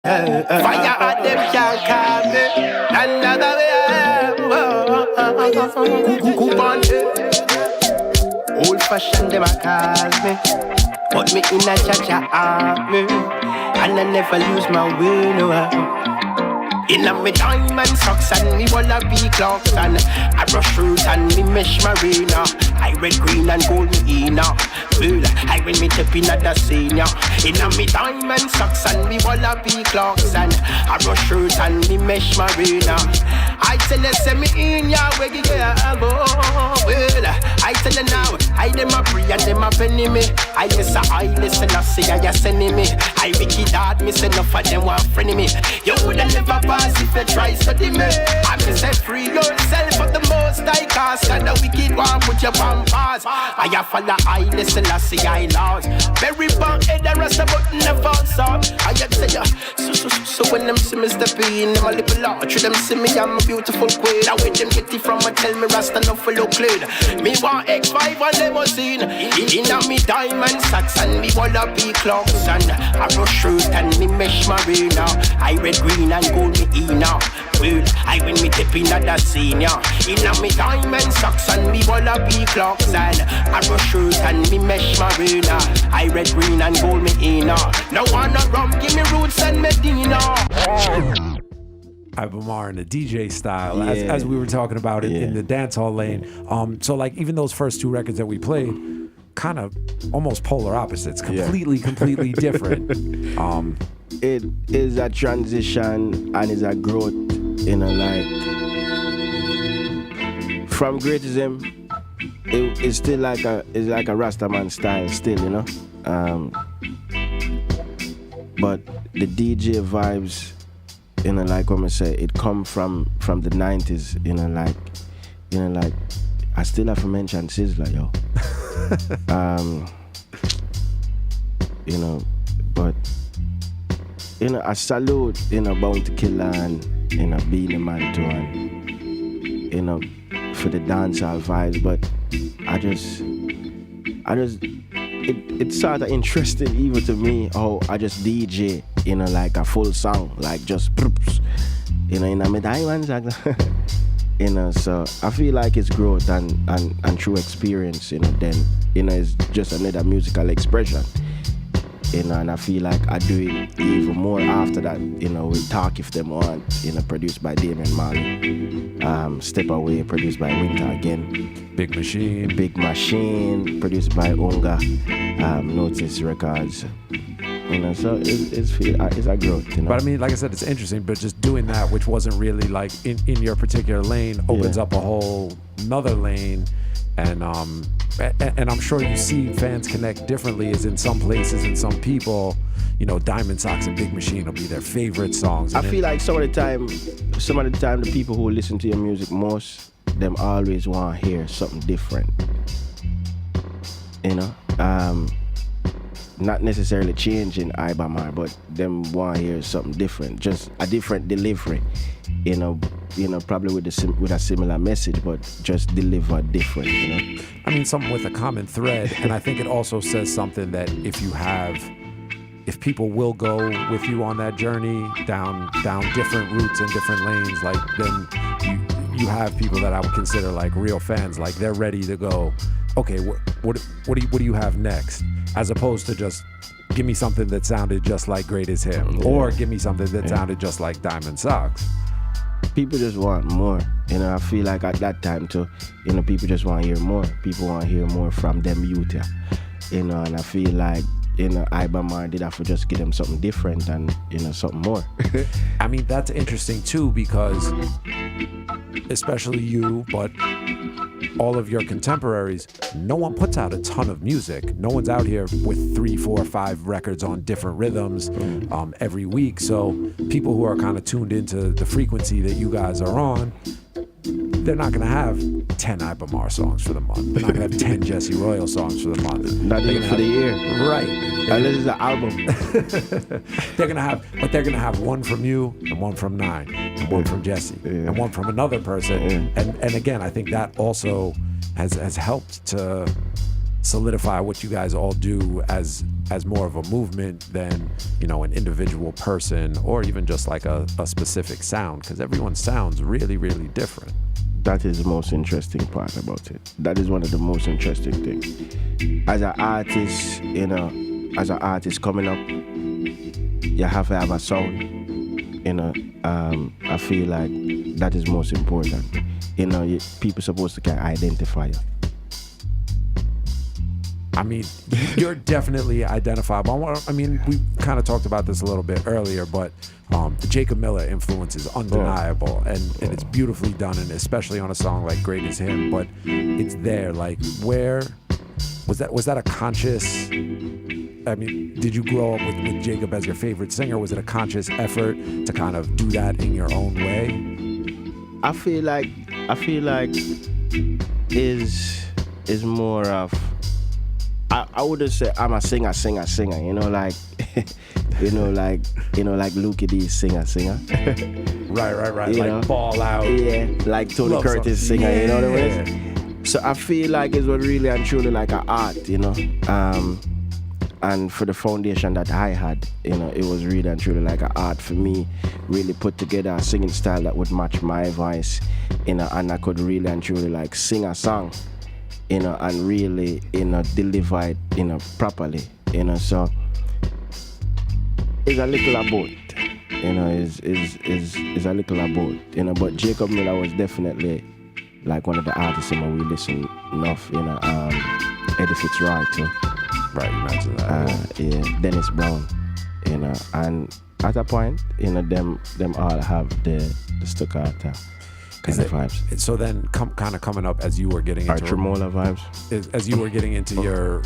Fire at them can't calm me. Another way. Coupon. Old fashioned them a call me. Put me in a cha-cha army. And I never lose my way, no. Inna me diamond socks and me wallaby clocks and I brush fruit and me mesh marina. I red, green and gold me inna. Well, I when me tip inna the senior. Inna me diamond socks and me wallaby clocks and I brush fruit and me mesh marina. I tell you say me in ya where you go. Well, I tell you now, I dem a pray and dem a penny me. I listen, I say I send me. I wicked hard, me say enough of them want friend me. You woulda never pass if you try study me. I me say free yourself for the most I cast. And the wicked one put your on pass. I follow I listen, I say I laws. Very bad head and rest but never stop. I say so when them see me step in, them a little large. Them see me I'm a beautiful queen. Now when them get it from me tell me Rasta no follow clean. Me want X5 and limousine. Inna me diamond socks and me wallaby clocks and I brush shirt and me mesh marina. I red, green and gold me inna. Well, I when me tip inna the senior. Inna me diamond socks and me wallaby clocks and I brush shirt and me mesh marina. I red, green and gold me inna. No one a rum, give me roots and Medina. Iba Mahr in the DJ style, as we were talking about it in the dancehall lane. So like even those first two records that we played, kind of almost polar opposites, completely different. It is a transition and is a growth, you know, like from Greatism, it's still like a Rastaman style still, you know. But the DJ vibes, you know, like what I say, it come from the 90s, you know, like I still have to mention Sizzler, yo. You know, but you know, I salute, you know, Bounty Killer and, you know, Beenie Man too, and, you know, for the dancehall vibes, but it's sort of interesting even to me how I just DJ, you know, like a full song, like just, you know, in my diamonds, you know, so I feel like it's growth and true experience, you know, then, you know, it's just another musical expression. You know, and I feel like I do it even more after that, you know, with Talk If Them Want, you know, produced by Damian Marley. Step Away, produced by Winter Again. Big Machine, produced by Unga, Notice Records. You know, so it's a growth, you know. But I mean, like I said, it's interesting, but just doing that, which wasn't really like in your particular lane, opens up a whole another lane. And I'm sure you see fans connect differently, as in some places and some people, you know, Diamond Socks and Big Machine will be their favorite songs. I feel like some of the time the people who listen to your music most, them always want to hear something different. You know? Not necessarily changing Iba Mahr, but them want to hear something different, just a different delivery. You know, probably with a similar message, but just delivered different, you know? I mean, something with a common thread, and I think it also says something that if people will go with you on that journey down different routes and different lanes, like then you have people that I would consider like real fans, like they're ready to go, okay, what do you have next? As opposed to just give me something that sounded just like Great As Him, or give me something that sounded just like Diamond Socks. People just want more. You know, I feel like at that time too, you know, people just want to hear more. People want to hear more from them youth, you know, and I feel like, you know, Iba Mahr did have to just give them something different and, you know, something more. I mean, that's interesting too, because especially you, but all of your contemporaries, no one puts out a ton of music. No one's out here with 3, 4, 5 records on different rhythms every week. So people who are kind of tuned into the frequency that you guys are on, they're not going to have 10 Iba Mahr songs for the month. They're not going to have 10 Jesse Royal songs for the month. Not even for the year. Right. Unless it's an album. they're going to have one from you and one from Nine and one from Jesse and one from another person. And again, I think that also has helped to solidify what you guys all do as as more of a movement than, an individual person or even just like a specific sound, because everyone sounds really, really different. That is the most interesting part about it. That is one of the most interesting things. As an artist coming up, you have to have a sound. I feel like that is most important. People supposed to can identify you. I mean, you're definitely identifiable. I mean, we kind of talked about this a little bit earlier, but the Jacob Miller influence is undeniable, and it's beautifully done, and especially on a song like Great Is Him, but it's there. Like, where was that a conscious, I mean, did you grow up with Jacob as your favorite singer? Was it a conscious effort to kind of do that in your own way? I feel like is more of, I wouldn't say I'm a singer, like like Luke D singer. Right. Like ball out. Yeah, like Tony Love Curtis song. singer, Yeah. you know what I mean? So I feel like it's what really and truly like an art, and for the foundation that I had, it was really and truly like an art for me, really put together a singing style that would match my voice, and I could really and truly like sing a song, and really, deliver it, properly, so it's a little about, is a little about, but Jacob Miller was definitely like one of the artists we listen enough, Eddie Fitzroy too. Right, you mentioned that. Yeah, Dennis Brown, and at a point, them all have the staccato kind of vibes. So then, kind of coming up as you were getting into tremola vibes, as you were getting into your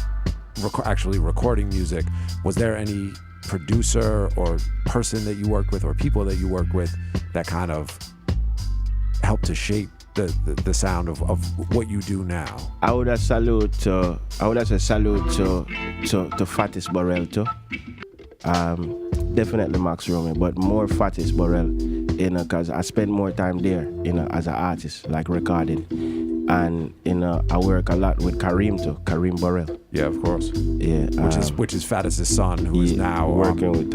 actually recording music, was there any producer or person that you worked with or people that you worked with that kind of helped to shape the sound of what you do now? I would have said salute to Fatis Burrell too. Definitely Max Romy, but more Fatis Burrell, because I spend more time there, as an artist, like recording. And I work a lot with Kareem Burrell. Yeah, of course. Yeah, which is Fatis' son, who is now working with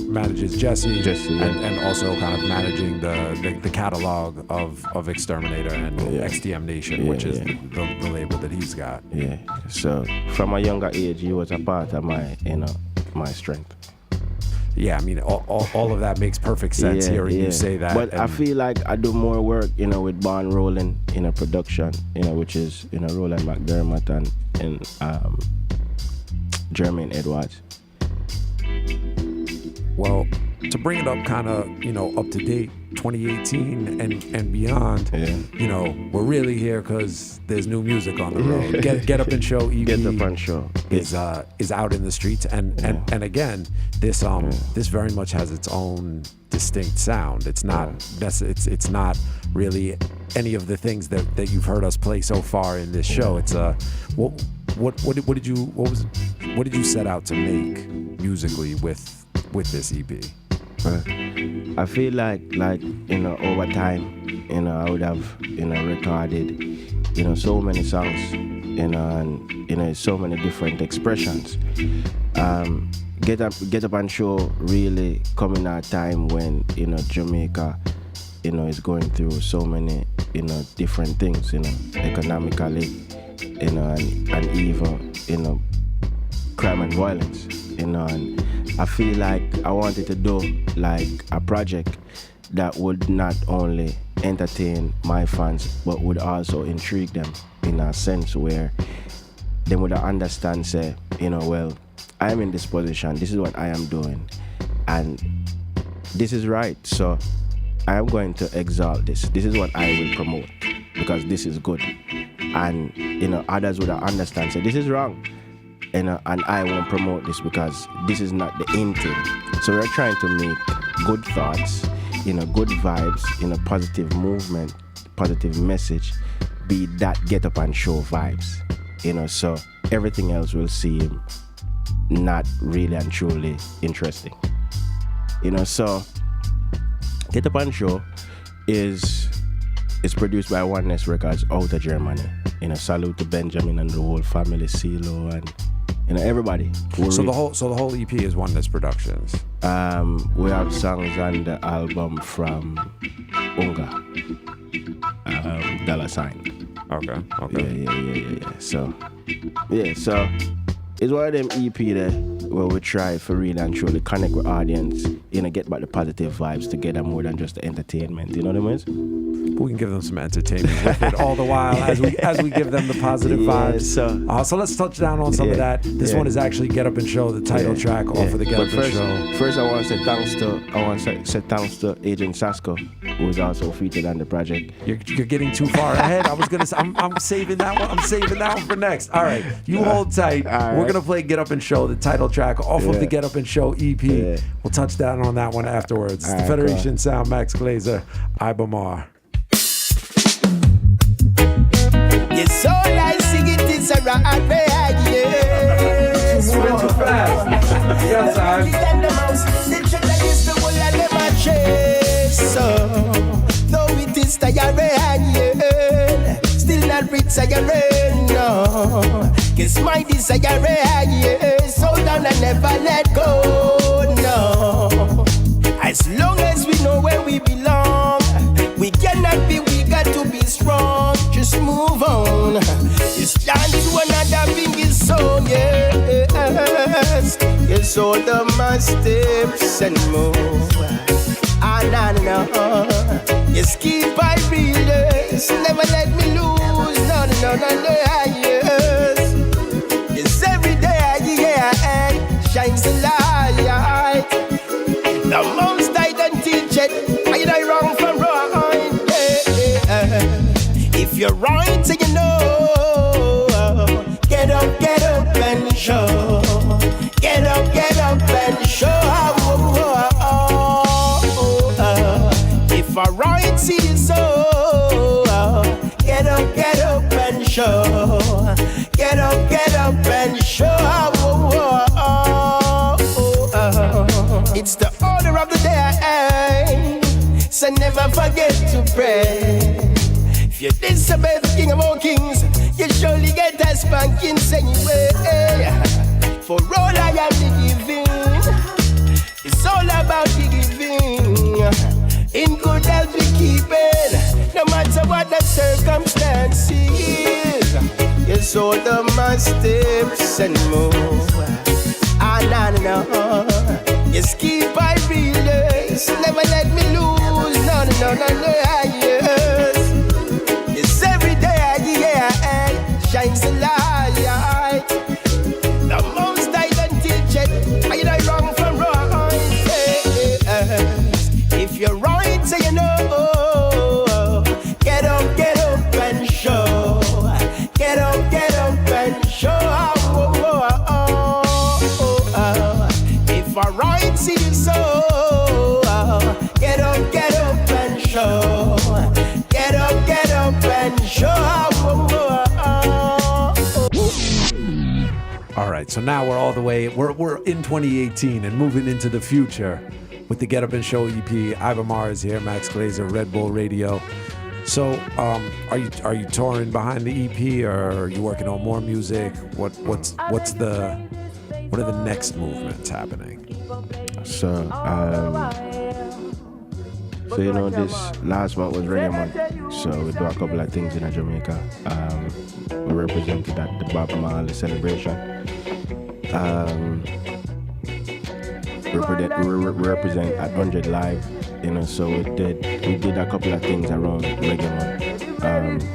manages Jesse, and also kind of managing the catalog of Exterminator and XTM Nation, which is the label that he's got. Yeah. So from a younger age, he was a part of my my strength. Yeah, I mean, all of that makes perfect sense hearing you say that. But I feel like I do more work, with Barn Roland in a production, which is, Roland McDermott and Jermaine Edwards. Well, to bring it up kind of, up to date, 2018 and beyond, we're really here because there's new music on the road. Get Up and Show EP Get Up and Show is out in the streets, and again, this very much has its own distinct sound. It's not it's not really any of the things that you've heard us play so far in this show. It's what did you set out to make musically with this EP? I feel like over time, I would have recorded so many songs, and so many different expressions. Get Up and Show really coming at a time when Jamaica is going through so many different things, economically, and even crime and violence, and I feel like I wanted to do like a project that would not only entertain my fans but would also intrigue them in a sense where they would understand, say, well, I am in this position, this is what I am doing, and this is right, so I am going to exalt this. This is what I will promote because this is good, and others would understand, say, this is wrong. And I won't promote this because this is not the intent. So we're trying to make good thoughts, good vibes, positive movement, positive message, be that Get Up and Show vibes, so everything else will seem not really and truly interesting. So Get Up and Show is produced by Oneness Records out of Germany. Salute to Benjamin and the whole family, CeeLo and everybody. So the whole EP is Oneness Productions. We have songs on the album from Unga, Dollar Sign. Okay. Yeah. So it's one of them EP there where we try for real and truly connect with audience, get back the positive vibes together more than just the entertainment. You know what I mean? We can give them some entertainment with it all the while as we give them the positive vibes. So let's touch down on some of that. This one is actually Get Up and Show, the title track off of the Get Up and Show. First, I want to say thanks to Agent Sasko, who is also featured on the project. You're getting too far ahead. I was gonna say I'm saving that one. I'm saving that one for next. All right, you hold tight. We're gonna play Get Up and Show, the title track off of the Get Up and Show EP. Yeah. We'll touch down on that one afterwards. The Federation Sound, Max Glazer, Iba Mahr. Yes, all I sing it is a rock yes. Moving too fast. Yes, I'm. The truth is the whole of them a chase. So, though it is tiring, still not retiring, no. Cause my desire, yes, so down and never let go, no. As long as we know where we belong, we cannot be, we got to be strong. Just move on. It's down to another big song, yes. Yes, all the my steps and move. No. Yes, keep I real, yes. Never let me lose. No, yes. Yes, every day, shines the light. The most I don't teach it, I wrong for right. If you're right, so you know. Get up and show. Get up and show. If I right, see you so. Get up and show. Get up and show. It's the order of the day, so never forget to pray. If you disobey the King of all kings, you surely get a spanking anyway. For all I am the giving, it's all about the giving. In good health we keep it, no matter what the circumstances. Yes, all the my steps and move. No. Yes, keep I real, yes. Never let me lose. No, yes. Yes, every day, shines the light. The most I don't teach it, I wrong for right. If you're right, so you know. Get up and show. Get up and show. If I right, see you so. Get up and show. Get up and show. All right, so now we're all the way. We're in 2018 and moving into the future with the Get Up and Show EP. Iba Mahr is here, Max Glazer, Red Bull Radio. So, are you touring behind the EP, or are you working on more music? What are the next movements happening? So this last month was Reggae Month, so we do a couple of things in Jamaica. We represented at the Iba Mahr celebration. We represent at 100 Live, so we did a couple of things around Reggae Month.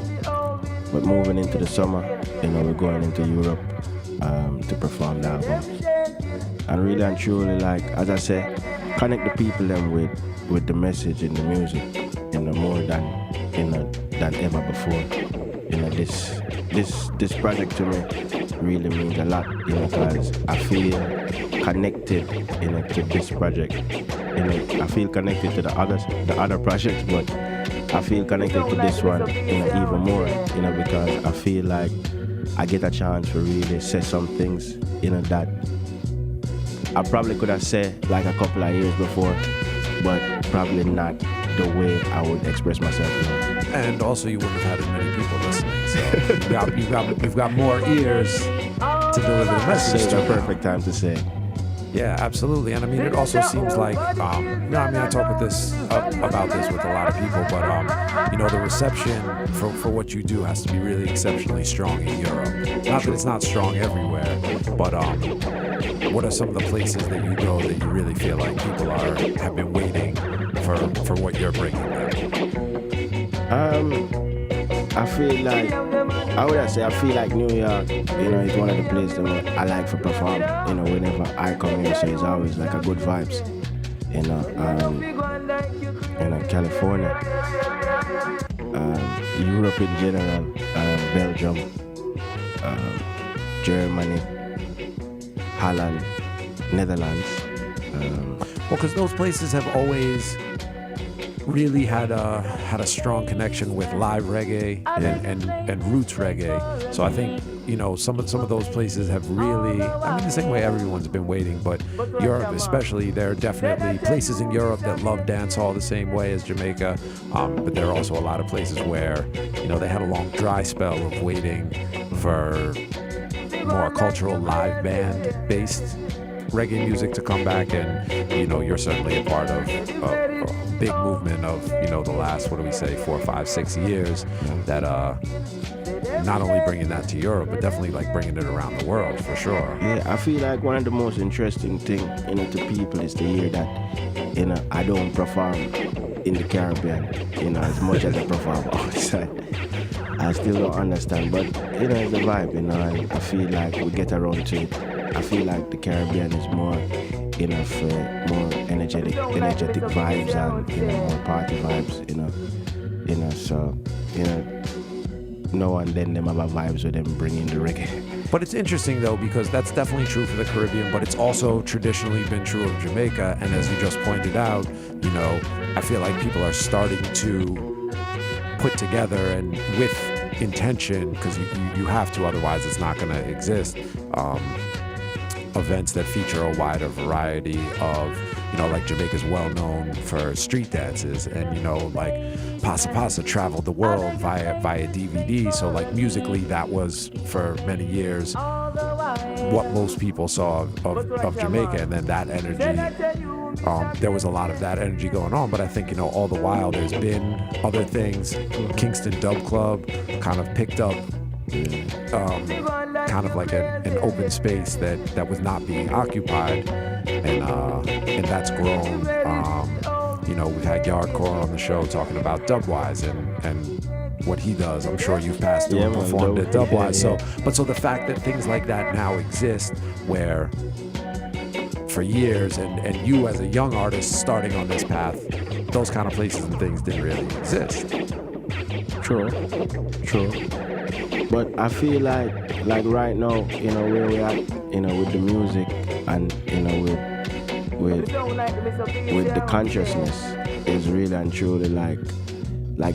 But moving into the summer, we're going into Europe to perform the album. And really and truly, like, as I said, connect the people then with the message in the music, more than ever before. This project to me really means a lot, because I feel connected, to this project. I feel connected to the other projects, but I feel connected to this one, even more, because I feel like I get a chance to really say some things, that I probably could have said like a couple of years before, but probably not the way I would express myself. And also, you wouldn't have had as many people listening, so you've got more ears to deliver the So message it's to a perfect time to say. Yeah, absolutely. And I mean, it also seems like, I talk about this with a lot of people, but, the reception for what you do has to be really exceptionally strong in Europe. Not that it's not strong everywhere, but what are some of the places that you go that you really feel like people have been waiting for what you're bringing them? I feel like, I feel like New York, is one of the places that I like to perform, whenever I come here, so it's always like a good vibes, California, Europe in general, Belgium, Germany, Holland, Netherlands. Because those places have always really had a strong connection with live reggae and roots reggae. So I think some of those places have really, the same way everyone's been waiting, but Europe especially, there are definitely places in Europe that love dancehall the same way as Jamaica, but there are also a lot of places where they had a long dry spell of waiting for more cultural live band based reggae music to come back, and you're certainly a part of a big movement of the last 4, 5, 6 years that not only bringing that to Europe, but definitely like bringing it around the world for sure. Yeah, I feel like one of the most interesting thing to people is to hear that I don't perform in the Caribbean as much as I perform outside. I still don't understand, but it's a vibe, and I feel like we get around to it. I feel like the Caribbean is more more energetic vibes and more party vibes, so no one then them have a vibes with them bringing the reggae. But it's interesting though, because that's definitely true for the Caribbean, but it's also traditionally been true of Jamaica. And as you just pointed out, I feel like people are starting to put together, and with intention, because you have to, otherwise it's not going to exist, events that feature a wider variety of, like Jamaica's well known for street dances, and like Pasa Pasa traveled the world via DVD. So like musically, that was for many years what most people saw of Jamaica, and then that energy. There was a lot of that energy going on, but I think all the while there's been other things. Kingston Dub Club kind of picked up kind of like an open space that was not being occupied, and that's grown. We've had Yardcore on the show talking about Dubwise and what he does. I'm sure you've passed through and performed at Dubwise. So the fact that things like that now exist, where for years, and you as a young artist starting on this path, those kind of places and things didn't really exist. True. But I feel like right now, where we're at, with the music and, with the consciousness is really and truly like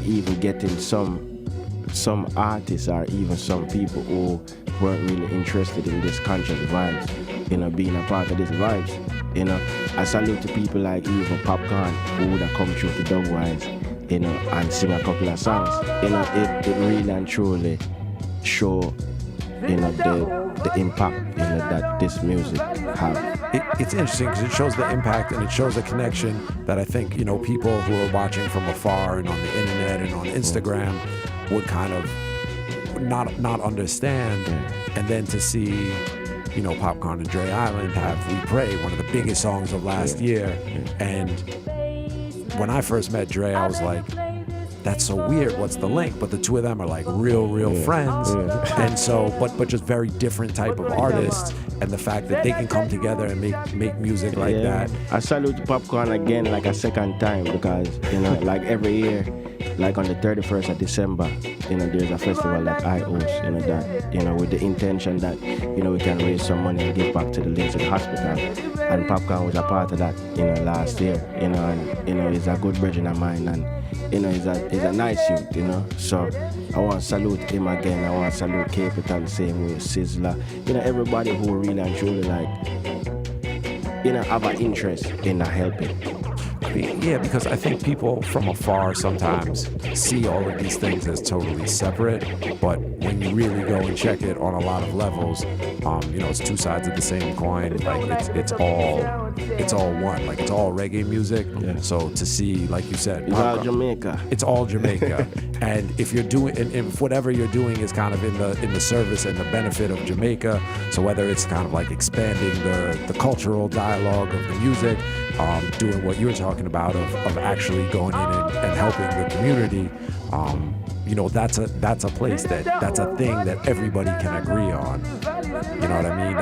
even getting some artists or even some people who weren't really interested in this conscious vibes, being a part of these vibes. I salute to people like even Popcorn, who would have come through to Dubwise, and sing a couple of songs. It really and truly show, the impact, that this music have. It's interesting because it shows the impact, and it shows a connection that I think, people who are watching from afar and on the internet and on Instagram would kind of not understand. And then to see, Popcorn and Dre Island have We Pray, one of the biggest songs of last year. And when I first met Dre, I was like, that's so weird, what's the link? But the two of them are like real friends. And so, but just very different type of artists, and the fact that they can come together and make music like that. I salute Popcorn again like a second time, because, like every year, like on the 31st of December, there's a festival that I host, that, with the intention that, we can raise some money and give back to the Lindsay Hospital. And Popcorn was a part of that, last year, and, he's a good brethren of mine, and, he's a nice youth, so I want to salute him again. I want to salute Capital the same way, Sizzler, everybody who really and truly have an interest in helping. Yeah, because I think people from afar sometimes see all of these things as totally separate, but when when you really go and check it on a lot of levels, it's two sides of the same coin. Like it's all one. Like it's all reggae music. Yeah. So to see, like you said, It's all Jamaica. It's all Jamaica. And if you're doing, and if whatever you're doing is kind of in the service and the benefit of Jamaica, so whether it's kind of like expanding the cultural dialogue of the music, doing what you're talking about of actually going in and helping the community, that's a place that's a thing that everybody can agree on. You know what I mean?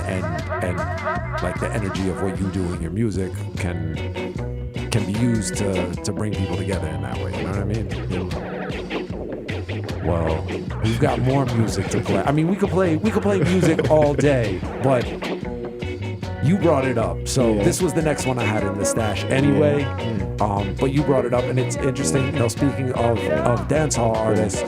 And like the energy of what you do in your music can be used to bring people together in that way. You know what I mean? Well, we've got more music to play. I mean, we could play music all day, but you brought it up. So this was the next one I had in the stash anyway. But you brought it up, and it's interesting. Speaking of dancehall artists,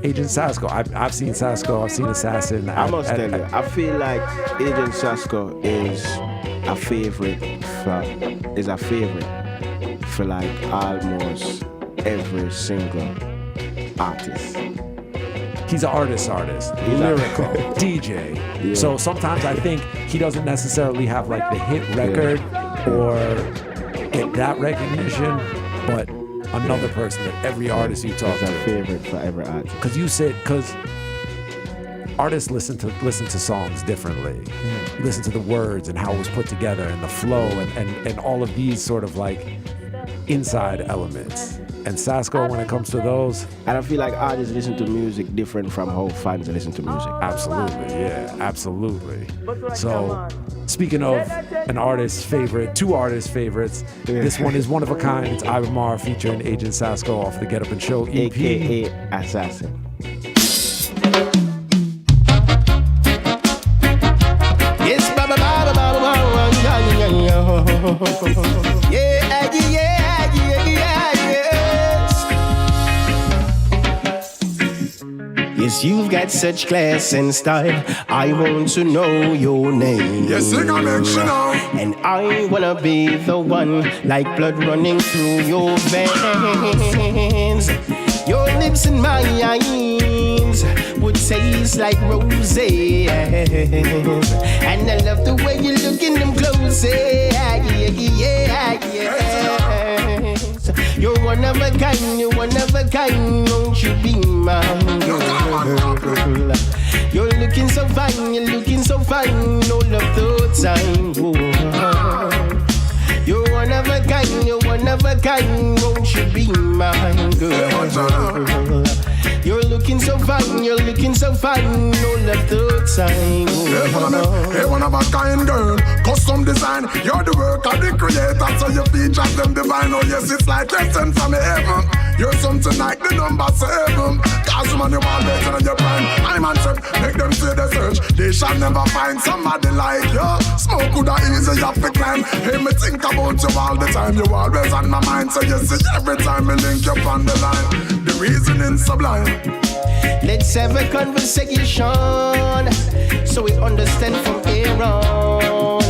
Agent Sasko. I've seen Sasko. I've seen Assassin. I must tell you, I feel like Agent Sasko is a favorite for like almost every single artist. He's an artist, lyrical, DJ. Yeah. So sometimes I think he doesn't necessarily have like the hit record or get that recognition, but another person that every artist you talk to. He's a favorite for every artist. Because artists listen to songs differently. Listen to the words and how it was put together and the flow and all of these sort of like inside elements. And Sasko, when it comes to those, and I feel like artists listen to music different from how fans listen to music. Absolutely, yeah, absolutely. So, speaking of an artist's favorite, two artists' favorites, this one is one of a kind. It's Iba Mahr featuring Agent Sasko off the Get Up and Show EP. AKA Assassin. Yes, baba, baba, baba, baba, yeah, yes, you've got such class and style. I want to know your name. Yes, I mention now. And I wanna be the one, like blood running through your veins. Your lips and my eyes would taste like roses. And I love the way you look in them clothes. You're one of a kind, won't you be my girl? You're looking so fine, all of the time. Oh. You're one of a kind, won't you be my girl? You're looking so fine, all of the time. Hey, one of a kind girl, custom design. You're the work of the creator, so you feature them divine. Oh yes, it's like lesson from heaven. You're something like the number 7. Cause man, you always in your prime. I'm on trip, make them say they search. They shall never find somebody like you. Smoke coulda easy, you have to climb. Hey, me think about you all the time. You always on my mind, so you see every time me link you on the line. The reasoning's sublime. Let's have a conversation so we understand from here on.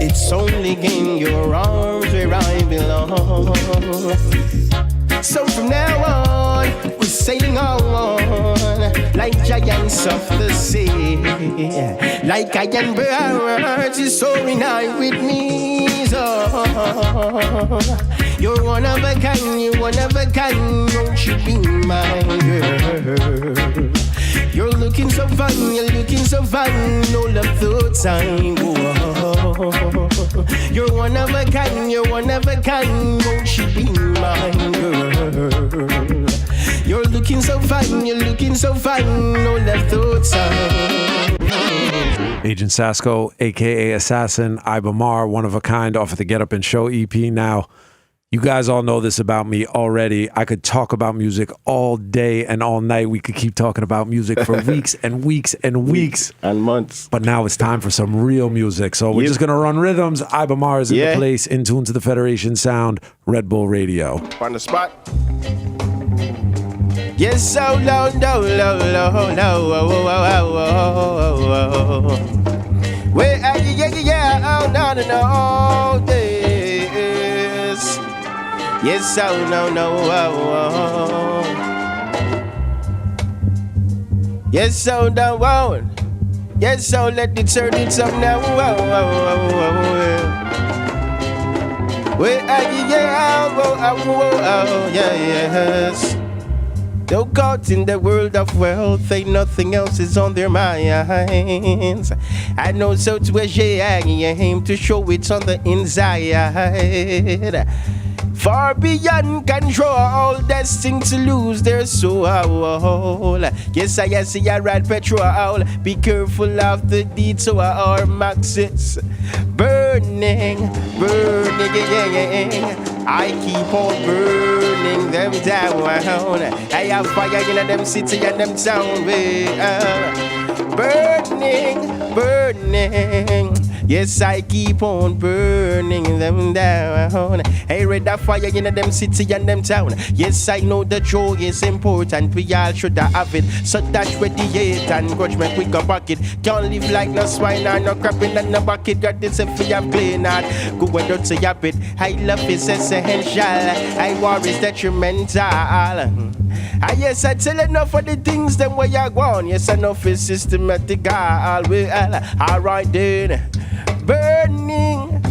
It's only in your arms where I belong. So from now on, we're sailing on like giants of the sea. Like iron birds, you're soaring high with me. So you're one of a kind, won't you be my girl? You're looking so fine, all of the time. Whoa. You're one of a kind, won't you be my girl? You're looking so fine, all of the time. Agent Sasko, aka Assassin, Iba Mahr, one of a kind off of the Get Up and Show EP. Now, you guys all know this about me already. I could talk about music all day and all night. We could keep talking about music for weeks and weeks and weeks. And months. But now it's time for some real music. So we're just going to run rhythms. Iba Mahr is in the place, in tune to the Federation sound, Red Bull Radio. On the spot. Yes, so low. Where are you? Yeah, oh, no, this. Yes, so no. Yes, so down, wow. Yes, so let me turn it up now. Wow, wow, wow, wow. Where are you? Yeah, yes. Though caught in the world of wealth, ain't nothing else is on their minds. I know so to aim to show it's on the inside. Far beyond control, destined to lose their soul. Yes, I see I ride petrol. Be careful of the detour or maxes. Burning. I keep on burning them down. I have fire in them city and them town. Burning. Yes, I keep on burning them down. I read that fire in them city and them town. Yes, I know the joy is important. We all should have it. So that's radiate and grudge make we go back it. Can't live like no swine or no crapping in the bucket. Got this if we have clean out. Go and don't say a bit. I love is essential. I war is detrimental. Yes, I tell enough of the things them where you go on. Yes, enough is systematic. Alright then. Burning.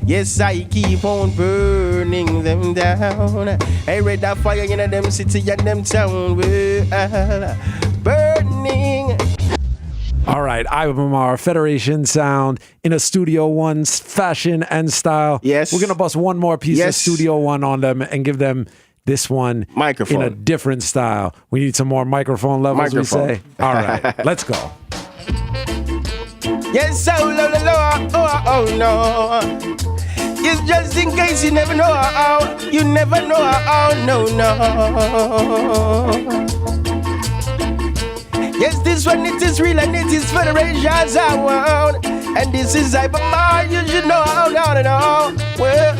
Yes, I keep on burning them down. I read that fire in them city and them town. Burning. All right, Iba Mahr, Federation Sound in a Studio One fashion and style. Yes. We're going to bust one more piece of Studio One on them and give them this one microphone in a different style. We need some more microphone levels, we say. All right, let's go. Yes, oh no. It's just in case you never know how. You never know how, no. Yes, this one it is real and it is Federation Sound. And this is Iba Mahr, you should know how, no. Well,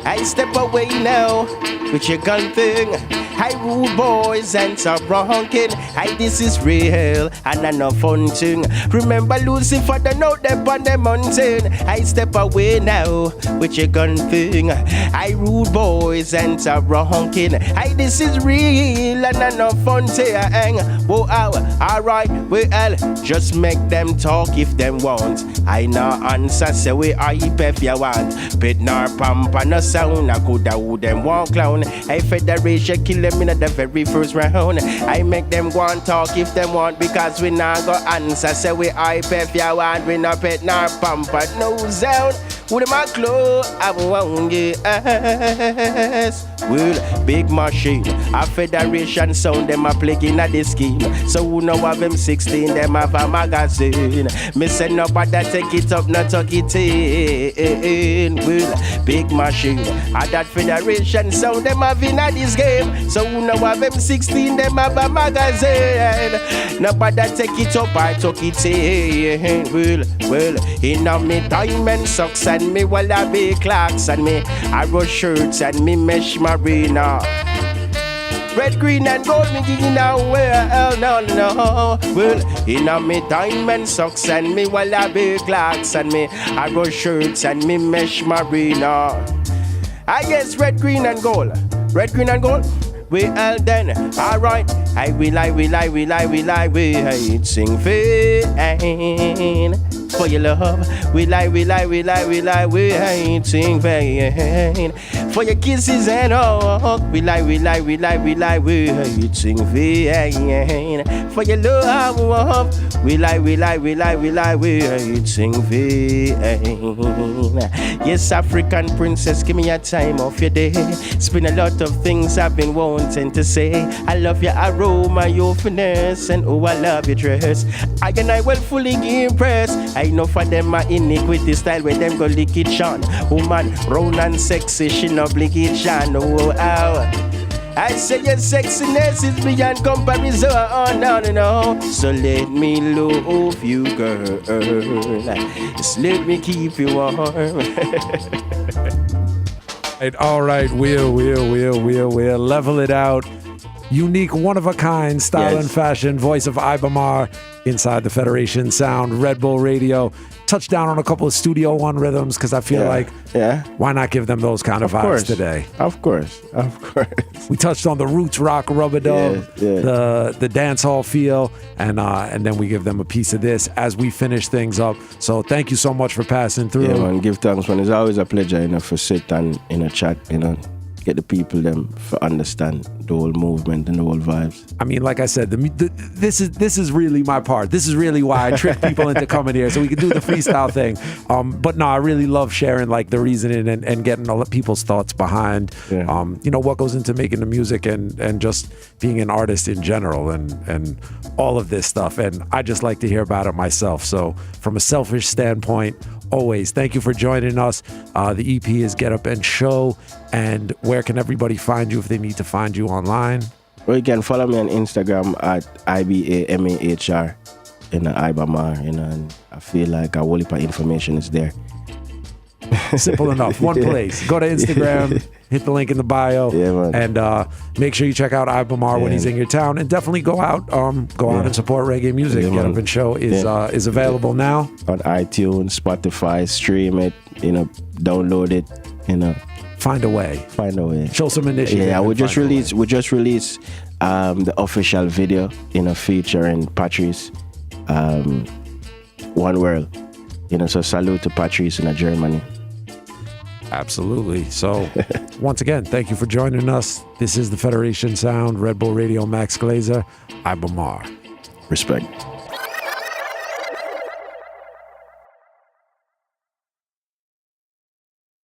I step away now with your gun thing. I rude boys and stop ronking. This is real and no fun thing. Remember Lucifer, the note them on the mountain. I step away now with your gun thing. I rude boys and stop ronking. This is real and no fun thing. Whoa, alright, well, just make them talk if them want. I no answer, say we hype if you want. But nor pump and no sound. I could have them walk clown. I Federation kill them in the very first round. I make them go and talk if them want, because we not go answer. Say we hype if you want. We not pet nor pump but no sound. With my clothes, I won't yes. Well, big machine, a Federation sound, them a playing at the scheme. So who know have them 16, them have a magazine. Me say nobody take it up, not tuck it in. Well, big machine, a that Federation sound, them have in at this game. So who know have them 16, them have a magazine. Nobody take it up, I tuck it in. Well, in a me diamond socks and me wallaby clocks and me arrow shirts and me mesh marina. Red, green and gold me giving now. Well, no. Well, in a me diamond socks and me wallaby clocks and me arrow shirts and me mesh marina. I guess red, green and gold. Red, green and gold. We all done, alright. I will sing vain for your love. We sing vain for your kisses and all. We sing vain for your love. We sing vain. Yes, African princess, give me a time of your day. It's been a lot of things I've been wanting to say. I love your aroma, your finesse, and oh, I love your dress. I will fully impressed. I know for them my iniquity style where them go lick it shine. Woman, round and sexy, she no blick it shine. Oh, I say your sexiness is beyond comparison. No. So let me love you, girl. Just let me keep you warm. All right, we'll level it out. Unique, one-of-a-kind style and fashion, voice of Iba Mahr inside the Federation Sound, Red Bull Radio. touch down on a couple of Studio One rhythms because I feel like why not give them those kind of vibes today? Of course. We touched on the roots rock rub-a-dub, the dance hall feel, and then we give them a piece of this as we finish things up. So thank you so much for passing through. Yeah, man, give thanks, man. It's always a pleasure, for sit and chat, get the people them to understand the whole movement and the whole vibes. I mean, like I said, this is really my part. This is really why I trick people into coming here so we can do the freestyle thing. But no, I really love sharing like the reasoning and getting all people's thoughts behind, what goes into making the music and just being an artist in general and all of this stuff. And I just like to hear about it myself. So from a selfish standpoint, always thank you for joining us. The EP is Get Up and Show. And where can everybody find you if they need to find you online? Well, you can follow me on Instagram at IBAMAHR Iba Mahr, and I feel like a whole heap of information is there. Simple enough. One place. Go to Instagram, hit the link in the bio, and make sure you check out Iba Mahr when he's in your town, and definitely go out and support reggae music. Get Up and Show is available now on iTunes, Spotify. Stream it, download it, Find a way. Show some initiative. Yeah, we just released the official video, featuring Patrice, One World. So salute to Patrice in Germany. Absolutely. So once again, thank you for joining us. This is the Federation Sound, Red Bull Radio, Max Glazer, Iba Mahr. Respect.